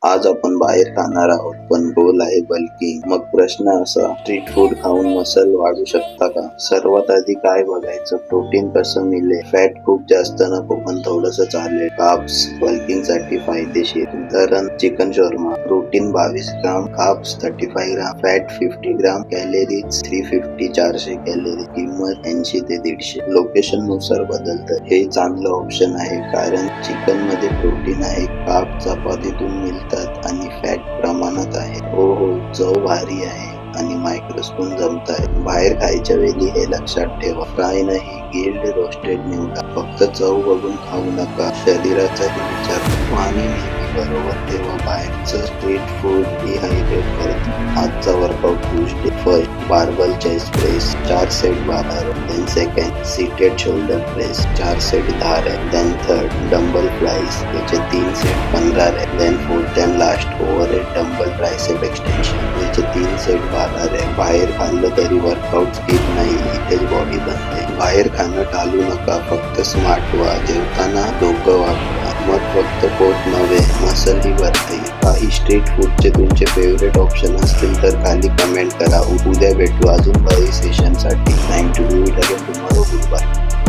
आज आपण बाहेर खाणार आहोत, पण गोल आहे बल्किंग. मग प्रश्न असा, स्ट्रीट फूड खाऊन मसल वाढू शकता का? सर्वात आधी काय बघायचं, प्रोटीन कसं मिळेल. फॅट खूप जास्त नको, पण थोडस चालेल. कार्ब्स बल्किंग साठी फायदेशीर. उदाहरण, चिकन शॉर्मा. प्रोटीन 22 ग्राम, कार्ब्स 35 ग्राम, फॅट 50 ग्राम, कॅलरीज 350-400 कॅलरी. किंमत 80 ते 150. लोकेशन नुसार बदलतं. हे चांगलं ऑप्शन आहे, कारण चिकन मध्ये प्रोटीन आहे, कार्ब चपातीतून मिळतात आणि फॅट प्रमाणात आहे. हो, चव भारी आहे आणि मायक्रोस्पून जमत आहे. बाहेर खायच्या वेळी हे लक्षात ठेवा, फ्राय नाही, ग्रिल्ड रोस्टेड निवडा. फक्त चव बघून खाऊ नका, शरीराचाही विचार करा. पाणी नेहमी बरोबर ठेवा. बाहेरचं स्ट्रीट फूड डिहायड्रेट करतं. आजचा workout Tuesday. First, barbell chest press 4 set 12 rep. Then second, seated shoulder press 4 set 10 rep. Then third, dumbbell flies याचे 3 set 15 rep. Then fourth and last, overhead dumbbell tricep extension याचे 3 set 12 rap. बाहेर खाल्लं तरी workout skip नाही, इथेच body बनते. बाहेर खाणं टाळू नका, फक्त स्मार्ट व्हा. जेवताना डोकं वापरा, मग फक्त पोट नव्हे, मसलही भरते. काही स्ट्रीट फूडचे तुमचे फेवरेट ऑप्शन असतील तर खाली कमेंट करा. उद्या भेटू अजून बरी सेशनसाठी. Thank you. Tomorrow. Good bye.